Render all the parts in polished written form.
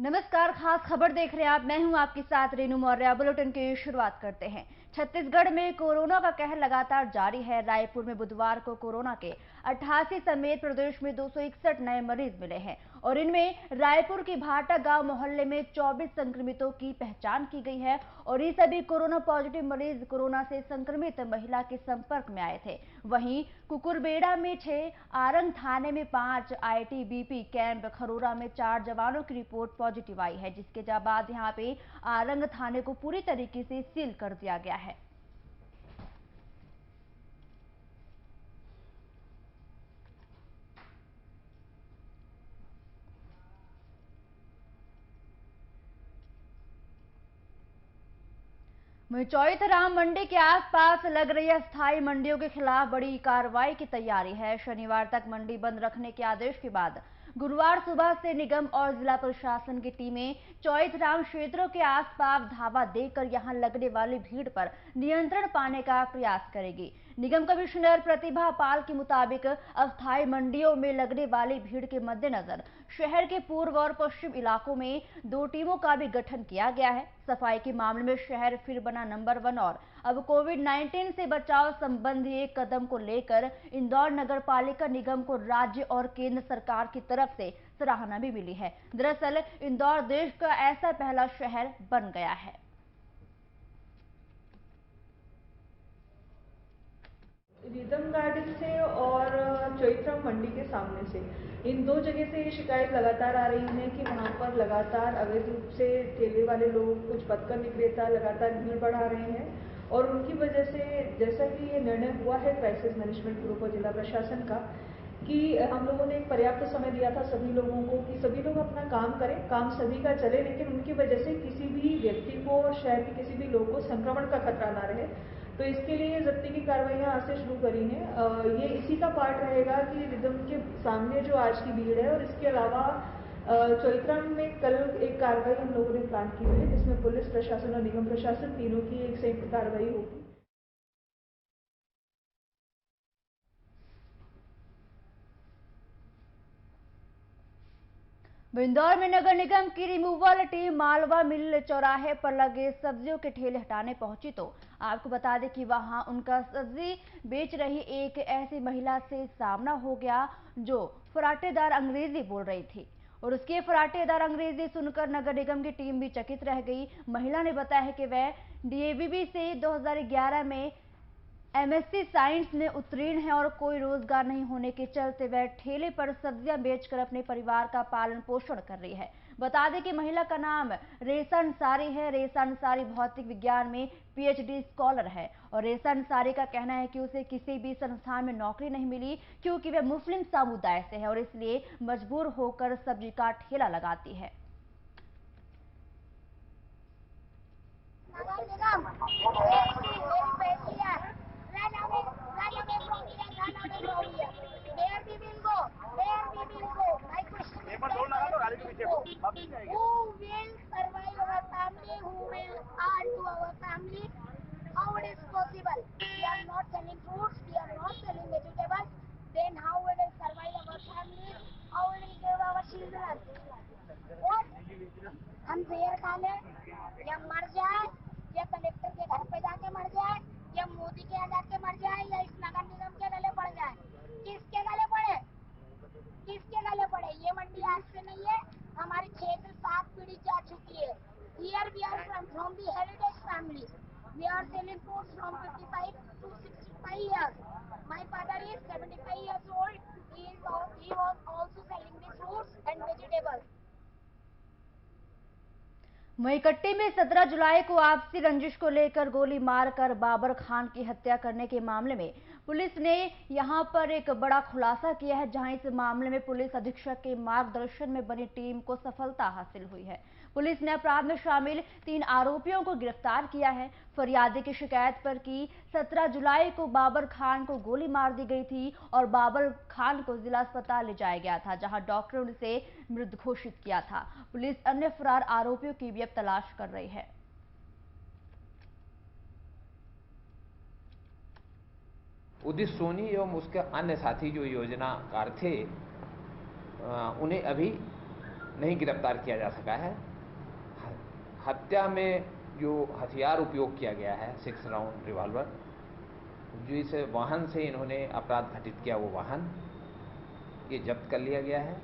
नमस्कार, खास खबर देख रहे हैं आप। मैं हूं आपके साथ रेनू मौर्य। बुलेटिन की शुरुआत करते हैं। छत्तीसगढ़ में कोरोना का कहर लगातार जारी है। रायपुर में बुधवार को कोरोना के 88 समेत प्रदेश में 261 नए मरीज मिले हैं और इनमें रायपुर के भाटा गांव मोहल्ले में 24 संक्रमितों की पहचान की गई है और ये सभी कोरोना पॉजिटिव मरीज कोरोना से संक्रमित महिला के संपर्क में आए थे। वहीं कुकुरबेड़ा में 6, आरंग थाने में 5, आईटीबीपी कैंप खरोरा में 4 जवानों की रिपोर्ट पॉजिटिव आई है, जिसके बाद यहां पे आरंग थाने को पूरी तरीके से सील कर दिया गया है। चौइथराम मंडी के आसपास लग रही अस्थायी मंडियों के खिलाफ बड़ी कार्रवाई की तैयारी है। शनिवार तक मंडी बंद रखने के आदेश के बाद गुरुवार सुबह से निगम और जिला प्रशासन की टीमें चौइथराम क्षेत्रों के आसपास धावा देकर यहां लगने वाली भीड़ पर नियंत्रण पाने का प्रयास करेगी। निगम कमिश्नर प्रतिभा पाल के मुताबिक अस्थायी मंडियों में लगने वाली भीड़ के मद्देनजर शहर के पूर्व और पश्चिम इलाकों में 2 टीमों का भी गठन किया गया है। सफाई के मामले में शहर फिर बना नंबर 1 और अब कोविड-19 से बचाव संबंधी एक कदम को लेकर इंदौर नगर पालिका निगम को राज्य और केंद्र सरकार की तरफ से सराहना भी मिली है। दरअसल इंदौर देश का ऐसा पहला शहर बन गया है। रिदम गार्डन से और चौइथराम मंडी के सामने से इन 2 जगह से ये शिकायत लगातार आ रही है कि वहाँ पर लगातार अवैध रूप से ठेले वाले लोग, कुछ पथकर विक्रेता लगातार भीड़ बढ़ा रहे हैं और उनकी वजह से जैसा कि ये निर्णय हुआ है क्राइसिस मैनेजमेंट ग्रुप और जिला प्रशासन का कि हम लोगों ने एक पर्याप्त समय दिया था सभी लोगों को कि सभी लोग अपना काम करें, काम सभी का चले, लेकिन उनकी वजह से किसी भी व्यक्ति को और शहर के किसी भी लोग को संक्रमण का खतरा ना रहे। तो इसके लिए जब्ती की कार्रवाइयाँ आज से शुरू करी हैं। ये इसी का पार्ट रहेगा कि रिदम के सामने जो आज की भीड़ है और इसके अलावा चौइथराम में कल एक कार्रवाई हम लोगों ने प्लान की हुई है जिसमें पुलिस प्रशासन और निगम प्रशासन तीनों की एक संयुक्त कार्रवाई होगी। इंदौर में नगर निगम की रिमूवल टीम मालवा मिल चौराहे पर लगे सब्जियों के ठेले हटाने पहुंची तो आपको बता दें कि वहां उनका सब्जी बेच रही एक ऐसी महिला से सामना हो गया जो फराटेदार अंग्रेजी बोल रही थी और उसके फराटेदार अंग्रेजी सुनकर नगर निगम की टीम भी चकित रह गई। महिला ने बताया है कि वह डीएवीबी से 2011 में एमएससी साइंस में उत्तीर्ण है और कोई रोजगार नहीं होने के चलते वह ठेले पर सब्जियां बेचकर अपने परिवार का पालन पोषण कर रही है। बता दें कि महिला का नाम रेसा अंसारी है। रेसा अंसारी भौतिक विज्ञान में पीएचडी स्कॉलर है और रेसा अंसारी का कहना है कि उसे किसी भी संस्थान में नौकरी नहीं मिली क्योंकि वह मुस्लिम समुदाय से है और इसलिए मजबूर होकर सब्जी का ठेला लगाती है। How it is possible? We are not selling fruits, we are not selling vegetables. Then how we will survive our families? How we will give our children? What? हम जहर खा लें या मर जाए या कलेक्टर के घर पे जाके मर जाए या मोदी के यहाँ जाके मर जाए या इस नगर निगम के गले पड़ जाए। किसके गले पड़े? किसके गले पड़े? ये मंडी आज से नहीं है, हमारी 6 से 7 पीढ़ी जा चुकी है। Here we are from the heritage family. We are selling foods from 55 to 65 years. My father is 75 years old. He was also selling the fruits and vegetables. मईकट्टी में 17 जुलाई को आपसी रंजिश को लेकर गोली मारकर बाबर खान की हत्या करने के मामले में पुलिस ने यहां पर एक बड़ा खुलासा किया है, जहां इस मामले में पुलिस अधीक्षक के मार्गदर्शन में बनी टीम को सफलता हासिल हुई है। पुलिस ने अपराध में शामिल 3 आरोपियों को गिरफ्तार किया है। फरियादी की शिकायत पर कि 17 जुलाई को बाबर खान को गोली मार दी गई थी और बाबर खान को जिला अस्पताल ले जाया गया था, जहां डॉक्टरों ने उसे मृत घोषित किया था। पुलिस अन्य फरार आरोपियों की भी अब तलाश कर रही है। उदित सोनी एवं उसके अन्य साथी जो योजनाकार थे उन्हें अभी नहीं गिरफ्तार किया जा सका है। हत्या में जो हथियार उपयोग किया गया है 6 राउंड रिवॉल्वर, जिस वाहन से इन्होंने अपराध घटित किया वो वाहन ये जब्त कर लिया गया है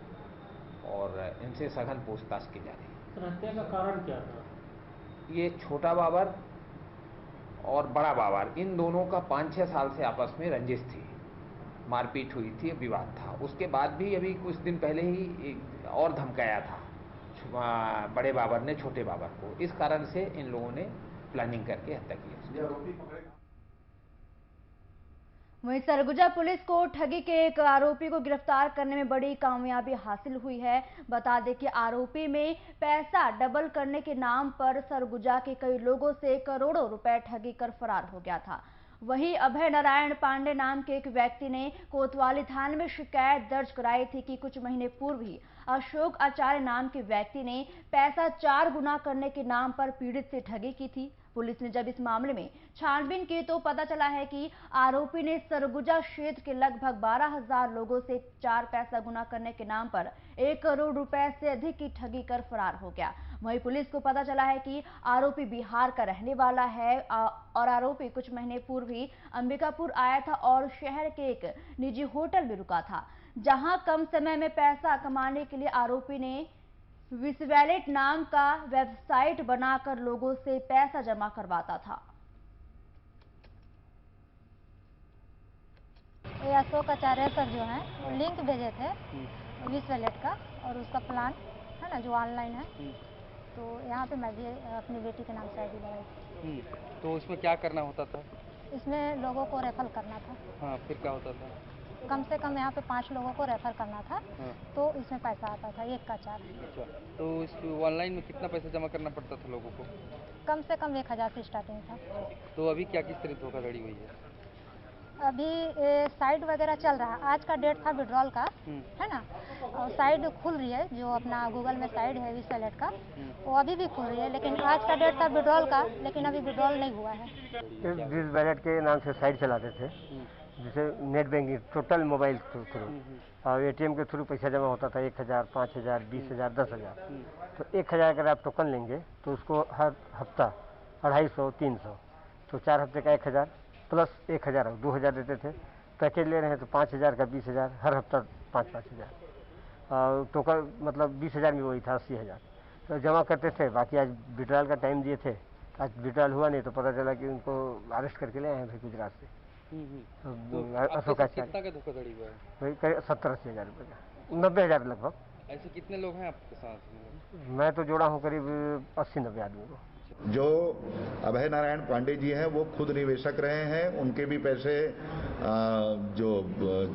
और इनसे सघन पूछताछ की जा रही है। हत्या का कारण क्या था? ये छोटा बाबर और बड़ा बाबर इन दोनों का 5-6 साल से आपस में रंजिश थी, मारपीट हुई थी, विवाद था। उसके बाद भी अभी कुछ दिन पहले ही और धमकाया था बड़े बाबर ने छोटे बाबर को। इस कारण से इन लोगों ने प्लानिंग करके हत्या की। वहीं सरगुजा पुलिस को ठगी के एक आरोपी को गिरफ्तार करने में बड़ी कामयाबी हासिल हुई है। बता दें कि आरोपी में पैसा डबल करने के नाम पर सरगुजा के कई लोगों से करोड़ों रुपए ठगी कर फरार हो गया था। वहीं अभय नारायण पांडे नाम के एक व्यक्ति ने कोतवाली थाने में शिकायत दर्ज कराई थी कि कुछ महीने पूर्व ही अशोक आचार्य नाम के व्यक्ति ने पैसा 4 गुना करने के नाम पर पीड़ित से ठगी की थी। पुलिस ने जब इस मामले में छानबीन की तो पता चला है कि आरोपी ने सरगुजा क्षेत्र के लगभग 12,000 लोगों से 4 पैसा गुना करने के नाम पर 1 करोड़ रुपए से अधिक की ठगी कर फरार हो गया। वहीं पुलिस को पता चला है कि आरोपी बिहार का रहने वाला है और आरोपी कुछ महीने पूर्व ही अंबिकापुर आया था और शहर के एक निजी होटल में रुका था, जहां कम समय में पैसा कमाने के लिए आरोपी ने विसवैलेट नाम का वेबसाइट बनाकर लोगों से पैसा जमा करवाता था। ये अशोक आचार्य सर जो है वो लिंक भेजे थे विसवैलेट का और उसका प्लान है ना जो ऑनलाइन है, तो यहाँ पे मैं भी अपनी बेटी के नाम से आईडी लगाई थी। तो उसमें क्या करना होता था? इसमें लोगों को रेफर करना था। हाँ, फिर क्या होता था? कम से कम यहाँ पे 5 लोगों को रेफर करना था। हाँ। तो इसमें पैसा आता था 1 का 4। अच्छा, तो इस ऑनलाइन में कितना पैसा जमा करना पड़ता था लोगों को? कम से कम 1,000 से स्टार्टिंग था। तो अभी क्या किस तरह धोखाधड़ी हुई है? अभी साइट वगैरह चल रहा है, आज का डेट था विड्रॉल का, है ना, और साइट खुल रही है जो अपना गूगल में साइट है विसवैलेट का, वो अभी भी खुल रही है, लेकिन आज का डेट था विड्रॉल का, लेकिन अभी विड्रॉल नहीं हुआ है। विसवैलेट के नाम से साइट चलाते थे, जिसे नेट बैंकिंग टोटल मोबाइल के थ्रू और एटीएम के थ्रू पैसा जमा होता था 1,000, 5,000, 20,000, 10,000। तो 1,000 अगर आप टोकन लेंगे तो उसको हर हफ्ता 250, 300, तो 4 हफ्ते का 1,000 प्लस 1,000 2,000 देते थे। पैकेज ले रहे हैं तो 5,000 का 20,000, हर हफ्ता 5,000 और टोकन मतलब 20,000 में वही था 80,000 तो जमा करते थे। बाकी आज विड्रॉल का टाइम दिए थे, आज विड्रॉल हुआ नहीं तो पता चला कि उनको अरेस्ट करके ले आए हैं भाई गुजरात से। तो अशोक आचार्य कितना का धोखाधड़ी हुआ है? वही करीब 70-80 हज़ार रुपये का, 90,000 लगभग। ऐसे कितने लोग हैं आपके साथ? मैं तो जोड़ा हूँ करीब 80-90 आदमी को। जो अभय नारायण पांडे जी हैं वो खुद निवेशक रहे हैं, उनके भी पैसे जो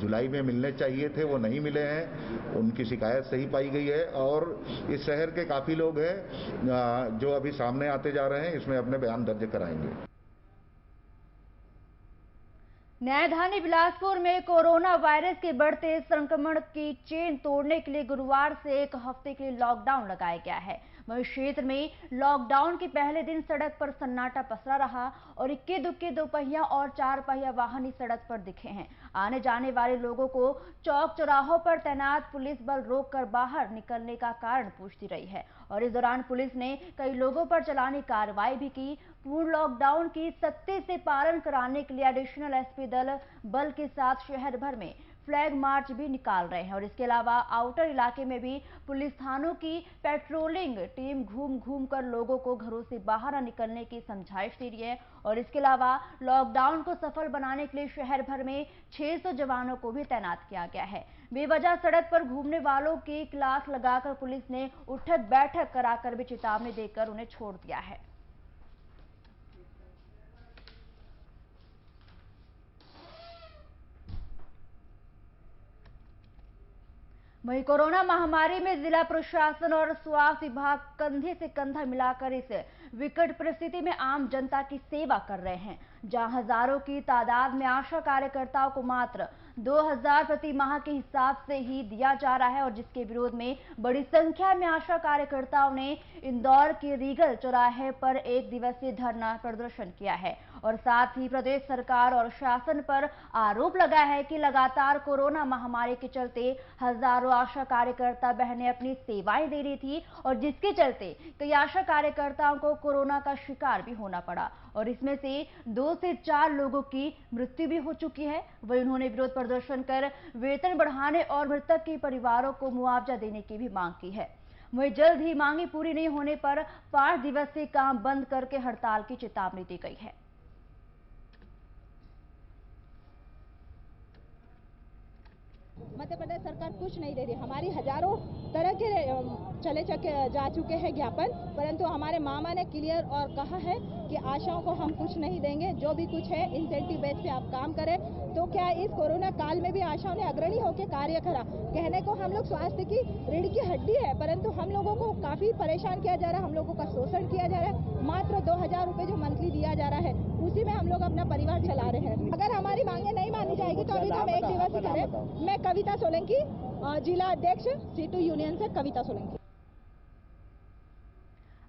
जुलाई में मिलने चाहिए थे वो नहीं मिले हैं, उनकी शिकायत सही पाई गई है और इस शहर के काफ़ी लोग हैं जो अभी सामने आते जा रहे हैं, इसमें अपने बयान दर्ज कराएंगे। न्यायधानी बिलासपुर में कोरोना वायरस के बढ़ते संक्रमण की चेन तोड़ने के लिए गुरुवार से 1 हफ्ते के लिए लॉकडाउन लगाया गया है। वहीं क्षेत्र में लॉकडाउन के पहले दिन सड़क पर सन्नाटा पसरा रहा और इक्के दुक्के 2 पहिया और 4 पहिया वाहन ही सड़क पर दिखे हैं। आने जाने वाले लोगों को चौक चौराहों पर तैनात पुलिस बल रोककर बाहर निकलने का कारण पूछती रही है और इस दौरान पुलिस ने कई लोगों पर चलानी कार्रवाई भी की। पूर्ण लॉकडाउन की सख्ती से पालन कराने के लिए एडिशनल एसपी दल बल के साथ शहर भर में फ्लैग मार्च भी निकाल रहे हैं और इसके अलावा आउटर इलाके में भी पुलिस थानों की पेट्रोलिंग टीम घूम घूम कर लोगों को घरों से बाहर न निकलने की समझाइश दे रही है और इसके अलावा लॉकडाउन को सफल बनाने के लिए शहर भर में 600 जवानों को भी तैनात किया गया है। बेवजह सड़क पर घूमने वालों की क्लास लगाकर पुलिस ने उठक बैठक कराकर भी चेतावनी देकर उन्हें छोड़ दिया है। वहीं कोरोना महामारी में जिला प्रशासन और स्वास्थ्य विभाग कंधे से कंधा मिलाकर इस विकट परिस्थिति में आम जनता की सेवा कर रहे हैं। जहां हजारों की तादाद में आशा कार्यकर्ताओं को मात्र 2,000 प्रति माह के हिसाब से ही दिया जा रहा है और जिसके विरोध में बड़ी संख्या में आशा कार्यकर्ताओं ने इंदौर के रीगल चौराहे पर 1 दिवसीय धरना प्रदर्शन किया है और साथ ही प्रदेश सरकार और शासन पर आरोप लगा है कि लगातार कोरोना महामारी के चलते हजारों आशा कार्यकर्ता बहनें अपनी सेवाएं दे रही थी और जिसके चलते कई आशा कार्यकर्ताओं को कोरोना का शिकार भी होना पड़ा और इसमें से 2 से 4 लोगों की मृत्यु भी हो चुकी है। वहीं उन्होंने विरोध प्रदर्शन कर वेतन बढ़ाने और मृतक के परिवारों को मुआवजा देने की भी मांग की है। वहीं जल्द ही मांगे पूरी नहीं होने पर 5 दिवसीय काम बंद करके हड़ताल की चेतावनी दी गई है। मध्य प्रदेश सरकार कुछ नहीं दे रही। हमारी हजारों तरह के चले जा चुके हैं ज्ञापन, परंतु हमारे मामा ने क्लियर और कहा है कि आशाओं को हम कुछ नहीं देंगे, जो भी कुछ है इंसेंटिव बेस पे आप काम करें। तो क्या इस कोरोना काल में भी आशाओं ने अग्रणी होकर कार्य करा? कहने को हम लोग स्वास्थ्य की रीढ़ की हड्डी है, परंतु हम लोगों को काफी परेशान किया जा रहा है, हम लोगों का शोषण किया जा रहा है। मात्र 2000 रुपए जो मंथली दिया जा रहा है उसी में हम लोग अपना परिवार चला रहे हैं। अगर हमारी मांगे नहीं मानी जाएगी तो अभी तो हम एक दिवस करें। मैं कविता सोलंकी, जिला अध्यक्ष C2 यूनियन से कविता सोलंकी।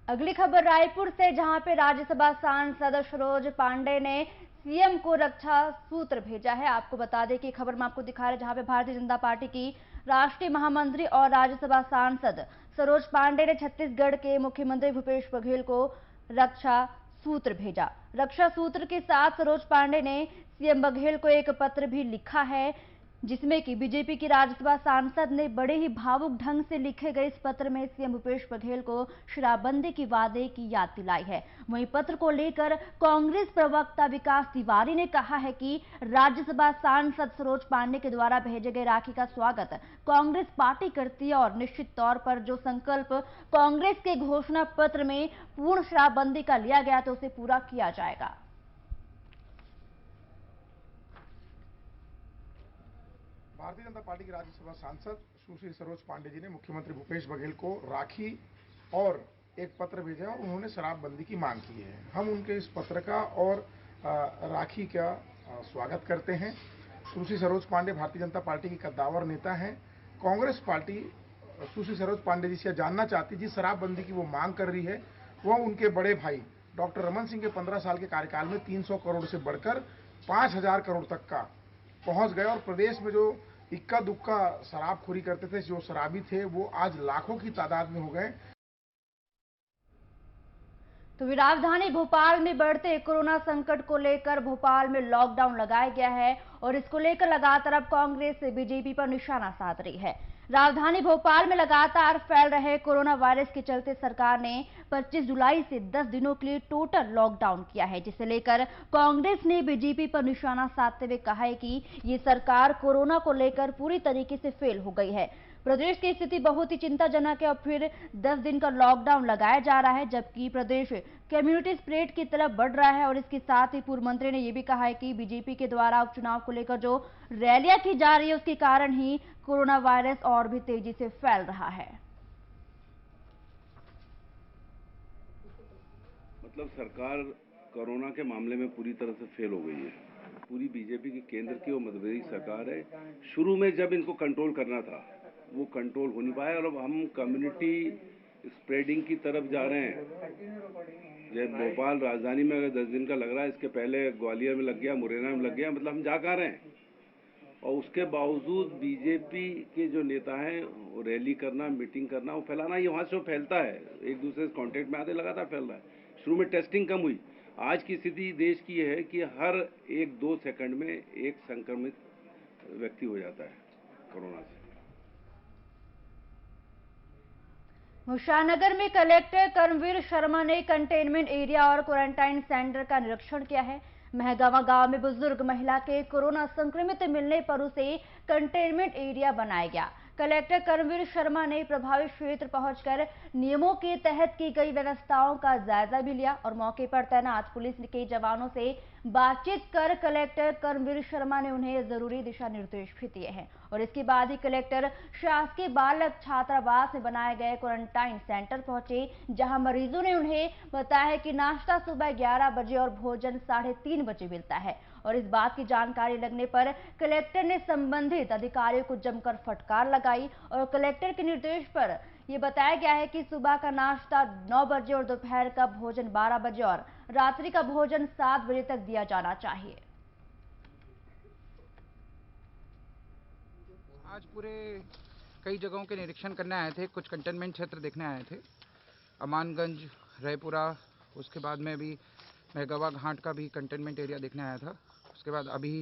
अगली खबर रायपुर से, जहां पे राज्यसभा सांसद सरोज पांडे ने सीएम को रक्षा सूत्र भेजा है। आपको बता दें कि खबर में आपको दिखा रहे जहां पे भारतीय जनता पार्टी की राष्ट्रीय महामंत्री और राज्यसभा सांसद सरोज पांडे ने छत्तीसगढ़ के मुख्यमंत्री भूपेश बघेल को रक्षा सूत्र भेजा। रक्षा सूत्र के साथ सरोज पांडे ने सीएम बघेल को एक पत्र भी लिखा है, जिसमें कि बीजेपी की राज्यसभा सांसद ने बड़े ही भावुक ढंग से लिखे गए इस पत्र में सीएम भूपेश बघेल को शराबबंदी की वादे की याद दिलाई है। वहीं पत्र को लेकर कांग्रेस प्रवक्ता विकास तिवारी ने कहा है कि राज्यसभा सांसद सरोज पांडे के द्वारा भेजे गए राखी का स्वागत कांग्रेस पार्टी करती है और निश्चित तौर पर जो संकल्प कांग्रेस के घोषणा पत्र में पूर्ण शराबबंदी का लिया गया तो उसे पूरा किया जाएगा। भारतीय जनता पार्टी की राज्यसभा सांसद सुश्री सरोज पांडे जी ने मुख्यमंत्री भूपेश बघेल को राखी और एक पत्र भेजा और उन्होंने शराबबंदी की मांग की है। हम उनके इस पत्र का और राखी का स्वागत करते हैं। सुश्री सरोज पांडे भारतीय जनता पार्टी की कद्दावर नेता हैं। कांग्रेस पार्टी सुश्री सरोज पांडे जी से जानना चाहती जिस शराबबंदी की वो मांग कर रही है वह उनके बड़े भाई डॉक्टर रमन सिंह के 15 साल के कार्यकाल में 300 करोड़ से बढ़कर 5000 करोड़ तक का पहुंच गए और प्रदेश में जो इक्का दुक्का शराबखोरी करते थे, जो शराबी थे, वो आज लाखों की तादाद में हो गए। तो राजधानी भोपाल में बढ़ते कोरोना संकट को लेकर भोपाल में लॉकडाउन लगाया गया है और इसको लेकर लगातार अब कांग्रेस बीजेपी पर निशाना साध रही है। राजधानी भोपाल में लगातार फैल रहे कोरोना वायरस के चलते सरकार ने 25 जुलाई से 10 दिनों के लिए टोटल लॉकडाउन किया है, जिसे लेकर कांग्रेस ने बीजेपी पर निशाना साधते हुए कहा है कि ये सरकार कोरोना को लेकर पूरी तरीके से फेल हो गई है। प्रदेश की स्थिति बहुत ही चिंताजनक है और फिर 10 दिन का लॉकडाउन लगाया जा रहा है, जबकि प्रदेश कम्युनिटी स्प्रेड की तरफ बढ़ रहा है। और इसके साथ ही पूर्व मंत्री ने यह भी कहा है कि बीजेपी के द्वारा उपचुनाव को लेकर जो रैलियां की जा रही है उसके कारण ही कोरोना वायरस और भी तेजी से फैल रहा है। मतलब सरकार कोरोना के मामले में पूरी तरह से फेल हो गई है। पूरी बीजेपी की केंद्र की और मध्य प्रदेश सरकार है। शुरू में जब इनको कंट्रोल करना था वो कंट्रोल हो नहीं पाया और अब हम कम्युनिटी स्प्रेडिंग की तरफ जा रहे हैं। जब भोपाल राजधानी में अगर 10 दिन का लग रहा है, इसके पहले ग्वालियर में लग गया, मुरैना में लग गया, मतलब हम जा कर रहे हैं। और उसके बावजूद बीजेपी के जो नेता हैं वो रैली करना, मीटिंग करना, वो फैलाना, ये वहाँ से वो फैलता है, एक दूसरे से कॉन्टेक्ट में आते लगातार फैल रहा है। शुरू में टेस्टिंग कम हुई। आज की स्थिति देश की ये है कि हर 1-2 सेकंड में एक संक्रमित व्यक्ति हो जाता है कोरोना से। मुजफ्फरनगर में कलेक्टर कर्मवीर शर्मा ने कंटेनमेंट एरिया और क्वारंटाइन सेंटर का निरीक्षण किया है। महगावा गांव में बुजुर्ग महिला के कोरोना संक्रमित मिलने पर उसे कंटेनमेंट एरिया बनाया गया। कलेक्टर कर्मवीर शर्मा ने प्रभावित क्षेत्र पहुंचकर नियमों के तहत की गई व्यवस्थाओं का जायजा भी लिया और मौके पर तैनात पुलिस के जवानों से बातचीत कर कलेक्टर कर्मवीर शर्मा ने उन्हें जरूरी दिशा निर्देश भी दिए हैं। और इसके बाद ही कलेक्टर शासकीय बालक छात्रावास में बनाए गए क्वारंटाइन सेंटर पहुंचे, जहां मरीजों ने उन्हें बताया कि नाश्ता सुबह 11 बजे और भोजन 3:30 बजे मिलता है और इस बात की जानकारी लगने पर कलेक्टर ने संबंधित अधिकारियों को जमकर फटकार लगाई और कलेक्टर के निर्देश पर ये बताया गया है कि सुबह का नाश्ता 9 बजे और दोपहर का भोजन 12 बजे और रात्रि का भोजन 7 बजे तक दिया जाना चाहिए। आज पूरे कई जगहों के निरीक्षण करने आए थे, कुछ कंटेनमेंट क्षेत्र देखने आए थे, अमानगंज, रायपुरा, उसके बाद में भी मैगवा घाट का भी कंटेनमेंट एरिया देखने आया था। उसके बाद अभी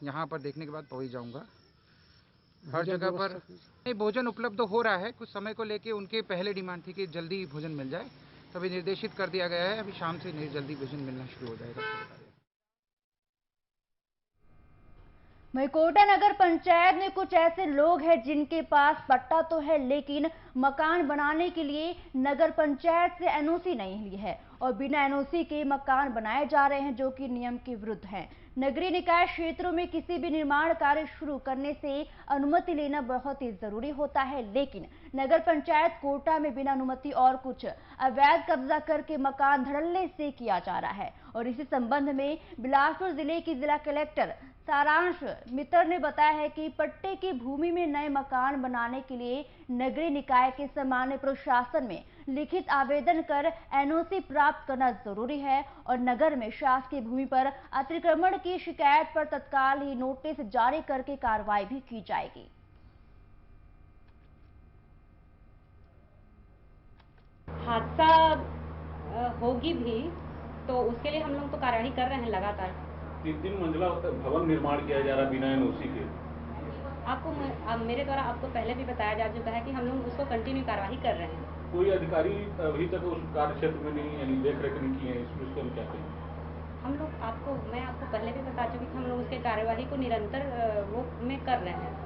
यहाँ पर देखने के बाद पहुँच जाऊँगा। हर जगह पर भोजन उपलब्ध हो रहा है। कुछ समय को लेके उनके पहले डिमांड थी कि जल्दी भोजन मिल जाए, तभी निर्देशित कर दिया गया है। अभी शाम से जल्दी भोजन मिलना शुरू हो जाएगा। वहीं कोटा नगर पंचायत में कुछ ऐसे लोग हैं जिनके पास पट्टा तो है लेकिन मकान बनाने के लिए नगर पंचायत से एनओसी नहीं ली है और बिना एनओसी के मकान बनाए जा रहे हैं, जो कि नियम के विरुद्ध हैं। नगरीय निकाय क्षेत्रों में किसी भी निर्माण कार्य शुरू करने से अनुमति लेना बहुत ही जरूरी होता है, लेकिन नगर पंचायत कोटा में बिना अनुमति और कुछ अवैध कब्जा करके मकान धड़ल्ले से किया जा रहा है। और इसी संबंध में बिलासपुर जिले की जिला कलेक्टर सारांश मित्र ने बताया है कि पट्टे की भूमि में नए मकान बनाने के लिए नगरीय निकाय के सामान्य प्रशासन में लिखित आवेदन कर एनओसी प्राप्त करना जरूरी है और नगर में शासकीय भूमि पर अतिक्रमण की शिकायत पर तत्काल ही नोटिस जारी करके कार्रवाई भी की जाएगी। हादसा होगी भी तो उसके लिए हम लोग तो कार्यवाही कर रहे हैं लगातार। 3 मंजिला भवन निर्माण किया जा रहा बिना एनओसी के। आपको मेरे द्वारा आपको पहले भी बताया जा चुका है कि हम लोग उसको कंटिन्यू कार्यवाही कर रहे हैं। कोई अधिकारी अभी तक उस कार्य क्षेत्र में नहीं, यानी देख रेख नहीं की है, इसको हम क्या कहें? मैं आपको पहले भी बता चुकी कि हम लोग उसके कार्यवाही को निरंतर वो में कर रहे हैं।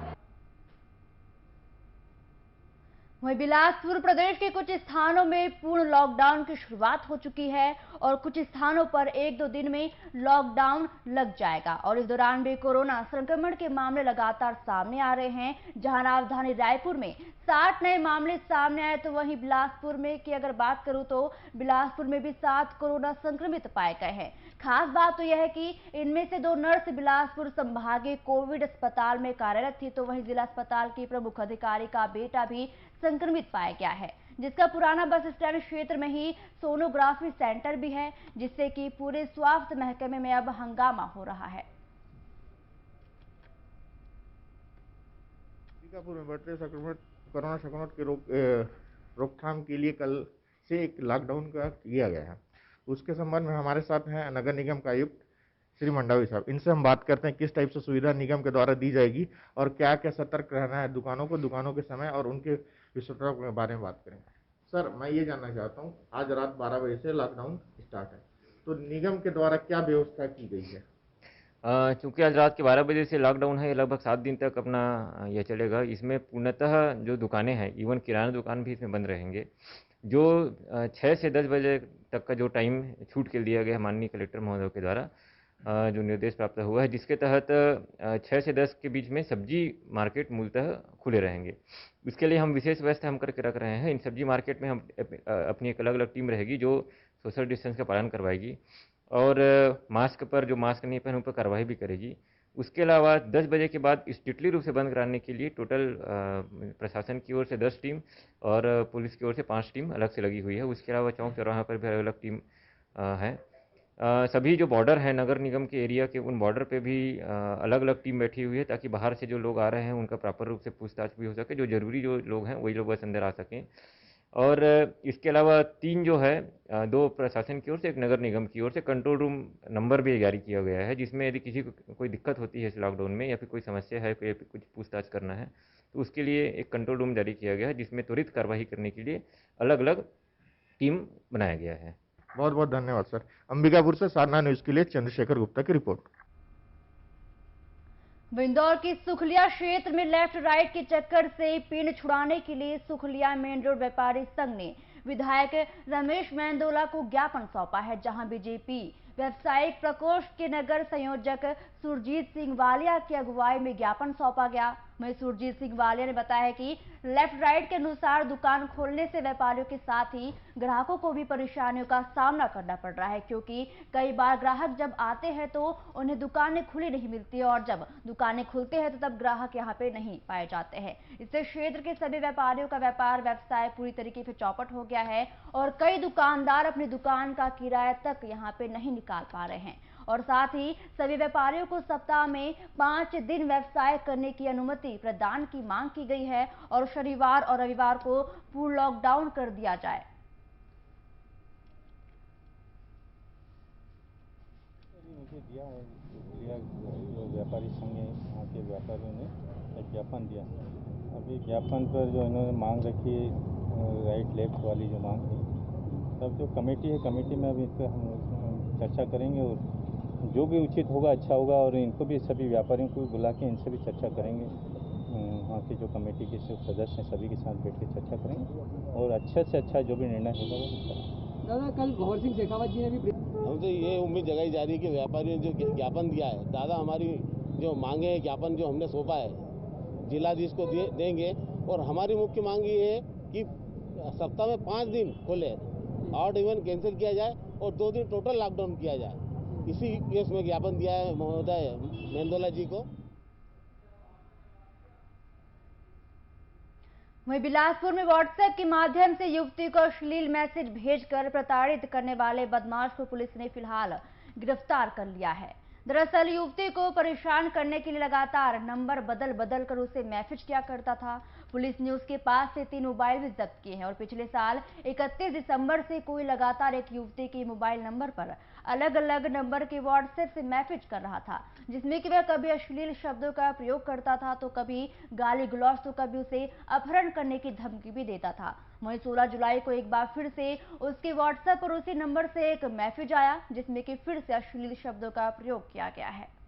वहीं बिलासपुर प्रदेश के कुछ स्थानों में पूर्ण लॉकडाउन की शुरुआत हो चुकी है और कुछ स्थानों पर 1-2 दिन में लॉकडाउन लग जाएगा और इस दौरान भी कोरोना संक्रमण के मामले लगातार सामने आ रहे हैं। जहां राजधानी रायपुर में 60 नए मामले सामने आए तो वहीं बिलासपुर में की अगर बात करूं तो बिलासपुर में भी 7 कोरोना संक्रमित पाए गए हैं। खास बात तो यह है कि इनमें से 2 नर्स बिलासपुर संभागीय कोविड अस्पताल में कार्यरत थी, तो वहीं जिला अस्पताल के प्रमुख अधिकारी का बेटा भी संक्रमित पाया गया है, जिसका पुराना बस स्टैंड क्षेत्र में ही सोनोग्राफी सेंटर भी है, जिससे कि पूरे स्वास्थ्य महकमे में अब हंगामा हो रहा है। अंबिकापुर में बढ़ते कोरोना संक्रमण के रोकथाम के लिए कल से एक लॉकडाउन का किया गया है। उसके संबंध में हमारे साथ हैं नगर निगम का आयुक्त श्री मंडावी साहब। इनसे हम बात करते हैं किस टाइप से सुविधा निगम के द्वारा दी जाएगी और क्या क्या सतर्क रहना है दुकानों के समय और उनके विशेषताओं के बारे में बात करेंगे। सर, मैं ये जानना चाहता हूँ, आज रात 12 बजे से लॉकडाउन स्टार्ट है, तो निगम के द्वारा क्या व्यवस्था की गई है? चूँकि आज रात के 12 बजे से लॉकडाउन है, लगभग 7 दिन तक अपना यह चलेगा। इसमें पूर्णतः जो दुकानें हैं, इवन किराना दुकान भी इसमें बंद रहेंगे। जो 6 से 10 बजे तक का जो टाइम छूट के दिया गया है माननीय कलेक्टर महोदय के द्वारा, जो निर्देश प्राप्त हुआ है, जिसके तहत 6 से 10 के बीच में सब्जी मार्केट मूलतः खुले रहेंगे। इसके लिए हम विशेष व्यवस्था हम करके रख रहे हैं। इन सब्जी मार्केट में हम अपनी एक अलग अलग टीम रहेगी जो सोशल डिस्टेंस का पालन करवाएगी और मास्क पर जो मास्क नहीं पहने उन पर कार्रवाई भी करेगी। उसके अलावा 10 बजे के बाद स्ट्रिक्टली रूप से बंद कराने के लिए टोटल प्रशासन की ओर से 10 टीम और पुलिस की ओर से 5 टीम अलग से लगी हुई है। उसके अलावा चौक चौराहा पर भी अलग अलग टीम है। सभी जो बॉर्डर है नगर निगम के एरिया के, उन बॉर्डर पे भी अलग अलग टीम बैठी हुई है ताकि बाहर से जो लोग आ रहे हैं उनका प्रॉपर रूप से पूछताछ भी हो सके। जो जरूरी जो लोग हैं वही लोग बस अंदर आ सकें। और इसके अलावा 3 जो है, 2 प्रशासन की ओर से, 1 नगर निगम की ओर से कंट्रोल रूम नंबर भी जारी किया गया है, जिसमें यदि किसी को कोई दिक्कत होती है इस लॉकडाउन में या फिर कोई समस्या है, कोई कुछ पूछताछ करना है, तो उसके लिए एक कंट्रोल रूम जारी किया गया है, जिसमें त्वरित कार्रवाई करने के लिए अलग अलग टीम बनाया गया है। बहुत बहुत धन्यवाद सर। अंबिकापुर से साधना न्यूज के लिए चंद्रशेखर गुप्ता की रिपोर्ट। इंदौर की सुखलिया क्षेत्र में लेफ्ट राइट के चक्कर से पिन छुड़ाने के लिए सुखलिया मेन रोड व्यापारी संघ ने विधायक रमेश मेंदोला को ज्ञापन सौंपा है, जहां बीजेपी व्यावसायिक प्रकोष्ठ के नगर संयोजक सुरजीत सिंह वालिया की अगुवाई में ज्ञापन सौंपा गया। वहीं सुरजीत सिंह वालिया ने बताया है कि लेफ्ट राइट के अनुसार दुकान खोलने से व्यापारियों के साथ ही ग्राहकों को भी परेशानियों का सामना करना पड़ रहा है, क्योंकि कई बार ग्राहक जब आते हैं तो उन्हें दुकानें खुली नहीं मिलती और जब दुकानें खुलते हैं तो तब ग्राहक यहाँ पे नहीं पाए जाते हैं। इससे क्षेत्र के सभी व्यापारियों का व्यापार व्यवसाय पूरी तरीके से चौपट हो गया है और कई दुकानदार अपनी दुकान का किराया तक यहाँ पे नहीं निकाल पा रहे हैं और साथ ही सभी व्यापारियों को सप्ताह में 5 दिन व्यवसाय करने की अनुमति प्रदान की मांग की गई है और शनिवार और रविवार को पूर्ण लॉकडाउन कर दिया जाए। दिया है जो व्यापारी संघ है वहाँ के व्यापारियों ने एक ज्ञापन दिया। अभी ज्ञापन पर जो इन्होंने मांग रखी राइट लेफ्ट वाली जो मांग है, तब जो कमेटी है कमेटी में अभी इस पर हम चर्चा करेंगे और जो भी उचित होगा अच्छा होगा और इनको भी सभी व्यापारियों को बुला के इनसे भी चर्चा करेंगे। वहाँ के जो कमेटी के सदस्य हैं सभी के साथ बैठ के चर्चा करेंगे और अच्छे से अच्छा जो भी निर्णय होगा वो करेंगे। दादा कल गौर सिंह शेखावत जी ने भी हम तो ये उम्मीद जगाई जा रही है कि व्यापारियों ने जो ज्ञापन दिया है, दादा हमारी जो मांगे हैं ज्ञापन जो हमने सौंपा है जिलाधीश को देंगे और हमारी मुख्य मांग ये है कि सप्ताह में 5 दिन खोले, ऑड इवन कैंसिल किया जाए और 2 दिन टोटल लॉकडाउन किया जाए। इसी केस में ज्ञापन दिया है महोदय मेंदोला जी को। वहीं बिलासपुर में व्हाट्सएप के माध्यम से युवती को अश्लील मैसेज भेजकर प्रताड़ित करने वाले बदमाश को पुलिस ने फिलहाल गिरफ्तार कर लिया है। दरअसल युवती को परेशान करने के लिए लगातार नंबर बदल कर उसे मैसेज किया करता था। पुलिस ने उसके पास से 3 मोबाइल भी जब्त किए हैं और पिछले साल 31 दिसंबर से कोई लगातार एक युवती के मोबाइल नंबर पर अलग अलग नंबर के व्हाट्सएप से मैसेज कर रहा था, जिसमें कि वह कभी अश्लील शब्दों का प्रयोग करता था तो कभी गाली गलौज तो कभी उसे अपहरण करने की धमकी भी देता था। वहीं 16 जुलाई को एक बार फिर से उसके व्हाट्सएप पर उसी नंबर से एक मैसेज आया जिसमें कि फिर से अश्लील शब्दों का प्रयोग किया गया है।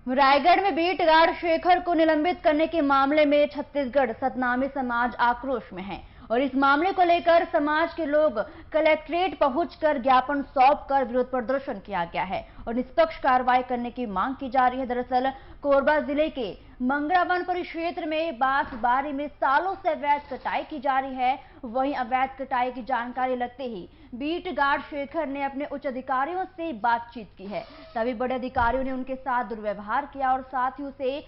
रायगढ़ में बीट गार्ड शेखर को निलंबित करने के मामले में छत्तीसगढ़ सतनामी समाज आक्रोश में है और इस मामले को लेकर समाज के लोग कलेक्ट्रेट पहुंचकर ज्ञापन सौंपकर विरोध प्रदर्शन किया गया है और निष्पक्ष कार्रवाई करने की मांग की जा रही है। दरअसल कोरबा जिले के मंगरावन परिक्षेत्र में बांसबारी में सालों से अवैध कटाई की जा रही है। वहीं अवैध कटाई की जानकारी लगते ही बीट गार्ड शेखर ने अपने उच्च अधिकारियों से बातचीत की है। तभी बड़े अधिकारियों ने उनके साथ दुर्व्यवहार किया और साथ ही उसे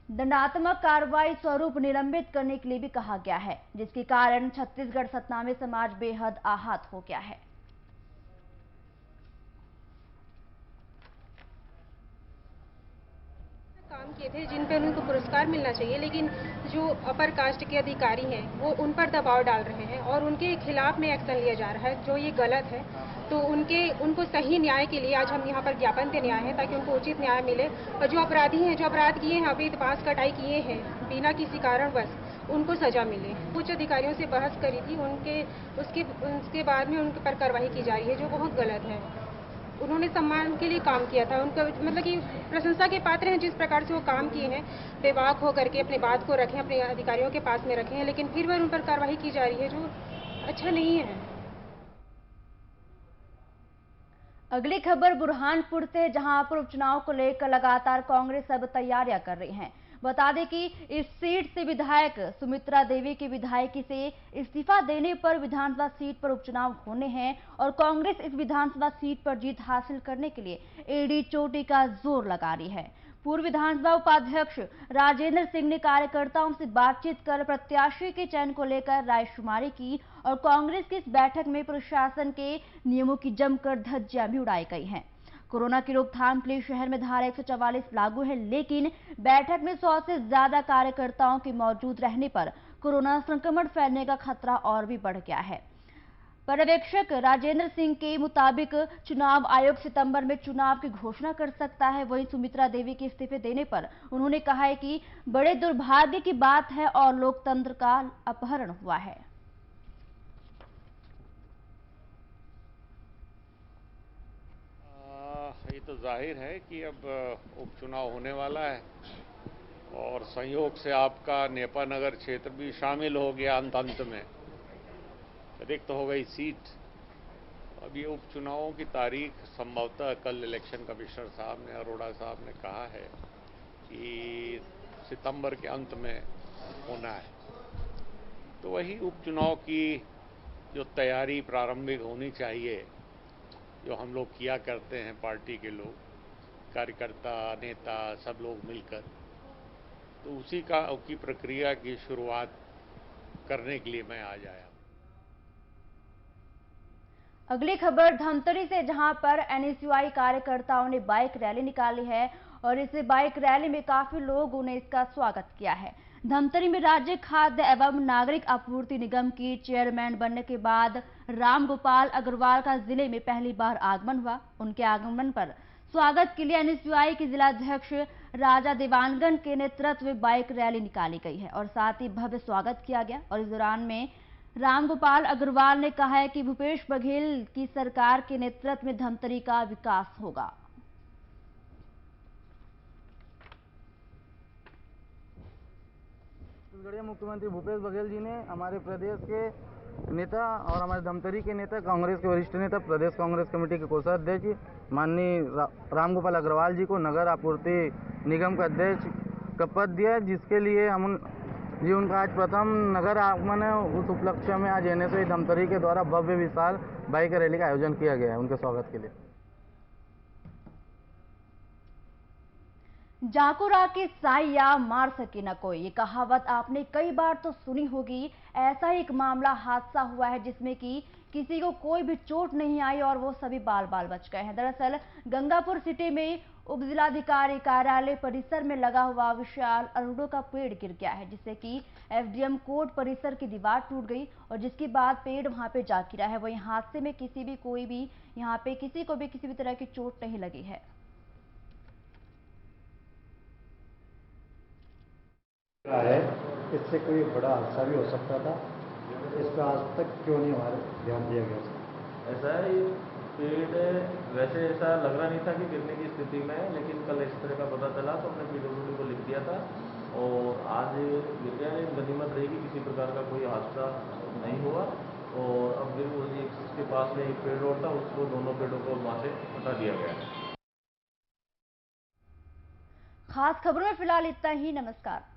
दंडात्मक कार्रवाई स्वरूप निलंबित करने के लिए भी कहा गया है, जिसके कारण छत्तीसगढ़ सतनामी समाज बेहद आहत हो गया है। काम किए थे जिन पर उनको पुरस्कार मिलना चाहिए, लेकिन जो अपर कास्ट के अधिकारी हैं वो उन पर दबाव डाल रहे हैं और उनके खिलाफ में एक्शन लिया जा रहा है जो ये गलत है। तो उनको सही न्याय के लिए आज हम यहाँ पर ज्ञापन देने आए हैं ताकि उनको उचित न्याय मिले और जो अपराधी हैं जो अपराध किए हैं अवैध बांस कटाई किए हैं बिना किसी कारणवश उनको सजा मिले। उच्च अधिकारियों से बहस करी थी उसके बाद में उनके पर कार्रवाई की जा रही है जो बहुत गलत है। उन्होंने सम्मान के लिए काम किया था, उनका मतलब कि प्रशंसा के पात्र हैं जिस प्रकार से वो काम किए हैं। बेबाक होकर के अपनी बात को रखें, अपने अधिकारियों के पास में रखें, लेकिन फिर वह उन पर कार्रवाई की जा रही है जो अच्छा नहीं है। अगली खबर बुरहानपुर से, जहां पर उपचुनाव को लेकर लगातार कांग्रेस अब तैयारियां कर रही है। बता दें कि इस सीट से विधायक सुमित्रा देवी की विधायकी से इस्तीफा देने पर विधानसभा सीट पर उपचुनाव होने हैं और कांग्रेस इस विधानसभा सीट पर जीत हासिल करने के लिए एड़ी चोटी का जोर लगा रही है। पूर्व विधानसभा उपाध्यक्ष राजेंद्र सिंह ने कार्यकर्ताओं से बातचीत कर प्रत्याशी के चयन को लेकर रायशुमारी की और कांग्रेस की इस बैठक में प्रशासन के नियमों की जमकर धज्जियां भी उड़ाई गई हैं। कोरोना की रोकथाम के लिए शहर में धारा 144 लागू है, लेकिन बैठक में 100 से ज्यादा कार्यकर्ताओं के मौजूद रहने पर कोरोना संक्रमण फैलने का खतरा और भी बढ़ गया है। पर्यवेक्षक राजेंद्र सिंह के मुताबिक चुनाव आयोग सितंबर में चुनाव की घोषणा कर सकता है। वहीं सुमित्रा देवी के इस्तीफे देने पर उन्होंने कहा है कि बड़े दुर्भाग्य की बात है और लोकतंत्र का अपहरण हुआ है। ये तो जाहिर है कि अब उपचुनाव होने वाला है और संयोग से आपका नेपा नगर क्षेत्र भी शामिल हो गया अंत में, रिक्त हो गई सीट। अब ये उपचुनावों की तारीख संभवतः कल इलेक्शन कमिश्नर साहब ने, अरोड़ा साहब ने कहा है कि सितंबर के अंत में होना है। तो वही उपचुनाव की जो तैयारी प्रारंभिक होनी चाहिए, जो हम लोग किया करते हैं, पार्टी के लोग, कार्यकर्ता, नेता, सब लोग मिलकर, तो उसी की प्रक्रिया की शुरुआत करने के लिए मैं आज आया। अगली खबर धमतरी से, जहां पर एनएसयूआई कार्यकर्ताओं ने बाइक रैली निकाली है और इस बाइक रैली में काफी लोगों ने इसका स्वागत किया है। धमतरी में राज्य खाद्य एवं नागरिक आपूर्ति निगम की चेयरमैन बनने के बाद रामगोपाल अग्रवाल का जिले में पहली बार आगमन हुआ। उनके आगमन पर स्वागत के लिए एनएसयूआई के जिलाध्यक्ष राजा देवानगन के नेतृत्व में बाइक रैली निकाली गई है और साथ ही भव्य स्वागत किया गया। और इस दौरान में रामगोपाल अग्रवाल ने कहा है कि भूपेश बघेल की सरकार के नेतृत्व में धमतरी का विकास होगा। छत्तीसगढ़ मुख्यमंत्री भूपेश बघेल जी ने हमारे प्रदेश के नेता और हमारे धमतरी के नेता, कांग्रेस के वरिष्ठ नेता, प्रदेश कांग्रेस कमेटी के कोषाध्यक्ष माननीय रामगोपाल अग्रवाल जी को नगर आपूर्ति निगम का अध्यक्ष का पद दिया, जिसके लिए उनका आज प्रथम नगर आगमन है। उस उपलक्ष्य में आज एनएसयूआई धमतरी के द्वारा भव्य विशाल बाइक रैली का आयोजन किया गया है उनके स्वागत के लिए। जाको राके साइया मार सके न कोई, ये कहावत आपने कई बार तो सुनी होगी। ऐसा ही एक मामला हादसा हुआ है जिसमें कि किसी को कोई भी चोट नहीं आई और वो सभी बाल बाल बच गए हैं। दरअसल गंगापुर सिटी में उप जिलाधिकारी कार्यालय परिसर में लगा हुआ विशाल अरुणों का पेड़ गिर गया है, जिससे कि एफडीएम कोर्ट परिसर की दीवार टूट गई और जिसके बाद पेड़ वहां पे जा गिरा है। वहीं हादसे में किसी को भी किसी भी तरह की चोट नहीं लगी है। इससे कोई बड़ा हादसा भी हो सकता था, इस पर आज तक क्यों नहीं हमारे ध्यान दिया गया? ऐसा है, पेड़ वैसे ऐसा लग रहा नहीं था कि गिरने की स्थिति में है, लेकिन कल इस तरह का पता चला तो हमने पीडब्ल्यूडी को लिख दिया था और आज गिर गया। गनीमत रही कि किसी प्रकार का कोई हादसा नहीं हुआ और अब फिर इसके पास में एक पेड़ और था, उसको दोनों पेड़ों को वहाँ से हटा दिया गया। खास खबरों में फिलहाल इतना ही। नमस्कार।